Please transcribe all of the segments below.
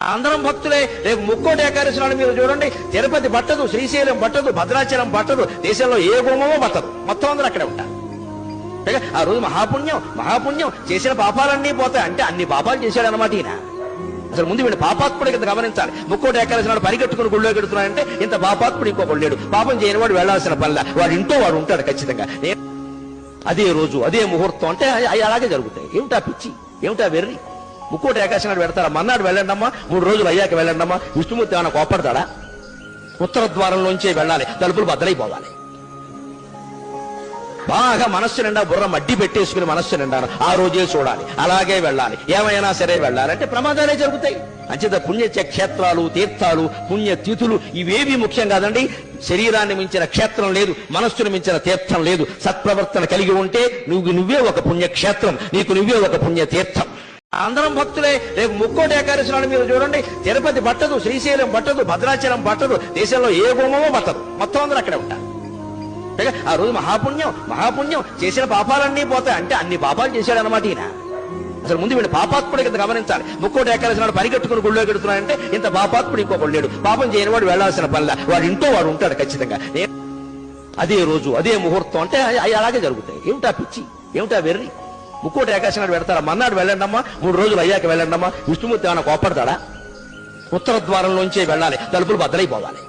అందరం భక్తులే. రేపు ముక్కోటి ఏకాదశి నాడు మీరు చూడండి, తిరుపతి పట్టదు, శ్రీశైలం పట్టదు, భద్రాచలం పట్టదు, దేశంలో ఏ గుమ్మమో పట్టదు, మొత్తం అందరూ అక్కడే ఉంటారు. ఆ రోజు మహాపుణ్యం మహాపుణ్యం, చేసిన పాపాలన్నీ పోతాయి. అంటే అన్ని పాపాలు చేశాడు అనమాట ఈయన. అసలు ముందు వీడు పాపాత్ముడు కింద గమనించాలి. ముక్కోటి ఏకాదశి నాడు పరిగెట్టుకుని గుళ్ళో పెడుతున్నాడంటే ఇంత పాపాత్ముడు ఇంకొకడు లేడు. పాపం చేయని వాడు వెళ్లాల్సిన పనిలా, వాడు ఇంట్లో వాడు ఉంటాడు ఖచ్చితంగా. అదే రోజు అదే ముహూర్తం అంటే అలాగే జరుగుతాయి. ఏమిటా పిచ్చి, ఏమిటా వెర్రి? ముక్కోటి ఏకాదశి నాడు పెడతారా? మన్నాడు వెళ్ళండమ్మా, 3 రోజులు అయ్యాక వెళ్ళండమ్మా. విష్ణుమూర్తి ఏమైనా కోపడతాడా? ఉత్తర ద్వారంలోంచే వెళ్ళాలి, తలుపులు బద్దలైపోవాలి. బాగా మనస్సు నిండా బుర్ర మడ్డి పెట్టేసుకుని మనస్సు నిండా ఆ రోజే చూడాలి, అలాగే వెళ్ళాలి, ఏమైనా సరే వెళ్ళాలంటే ప్రమాదాలే జరుగుతాయి. అంచేత పుణ్యక్షేత్రాలు, తీర్థాలు, పుణ్యతిథులు ఇవేవి ముఖ్యం కాదండి. శరీరాన్ని మించిన క్షేత్రం లేదు, మనస్సును మించిన తీర్థం లేదు. సత్ప్రవర్తన కలిగి ఉంటే నువ్వే ఒక పుణ్యక్షేత్రం, నీకు నువ్వే ఒక పుణ్యతీర్థం. అందరం భక్తులే. రేపు ముక్కోటి ఏకాదశి నాడు మీరు చూడండి, తిరుపతి పట్టదు, శ్రీశైలం పట్టదు, భద్రాచలం పట్టదు, దేశంలో ఏ గుమ్మమో పట్టదు, మొత్తం అందరూ అక్కడే ఉంటారు. ఆ రోజు మహాపుణ్యం మహాపుణ్యం, చేసిన పాపాలన్నీ పోతాయి. అంటే అన్ని పాపాలు చేశాడు అనమాట ఈయన. అసలు ముందు వీడు పాపాత్ముడు కింద గమనించాలి. ముక్కోటి ఏకాదశి నాడు పరిగెట్టుకుని గుళ్ళో పెడుతున్నాడంటే ఇంత పాపాత్ముడు ఇంకొకడు లేడు. పాపం చేయని వాడు వెళ్లాల్సిన పనిలా, వాడు ఇంట్లో వాడు ఉంటాడు ఖచ్చితంగా. అదే రోజు అదే ముహూర్తం అంటే అలాగే జరుగుతాయి. ఏమిటా పిచ్చి, ఏమిటా వెర్రి? ముక్కోటి ఏకాదశి నాడు పెడతారా? మన్నాడు వెళ్ళండమ్మా, 3 రోజులు అయ్యాక వెళ్ళండమ్మా. విష్ణుమూర్తి ఏమైనా కోపడతాడా? ఉత్తర ద్వారంలోంచే వెళ్ళాలి, తలుపులు బద్దలైపోవాలి.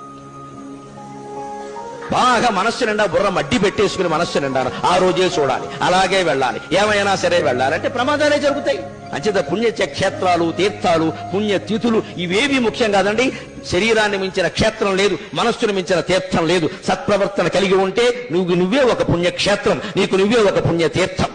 బాగా మనస్సు నిండా బుర్ర మడ్డి పెట్టేసుకుని మనస్సు నిండా ఆ రోజే చూడాలి, అలాగే వెళ్ళాలి, ఏమైనా సరే వెళ్ళాలంటే ప్రమాదాలే జరుగుతాయి. అంచేత పుణ్యక్షేత్రాలు, తీర్థాలు, పుణ్యతిథులు ఇవేవి ముఖ్యం కాదండి. శరీరాన్ని మించిన క్షేత్రం లేదు, మనస్సును మించిన తీర్థం లేదు. సత్ప్రవర్తన కలిగి ఉంటే నువ్వే ఒక పుణ్యక్షేత్రం, నీకు నువ్వే ఒక పుణ్యతీర్థం.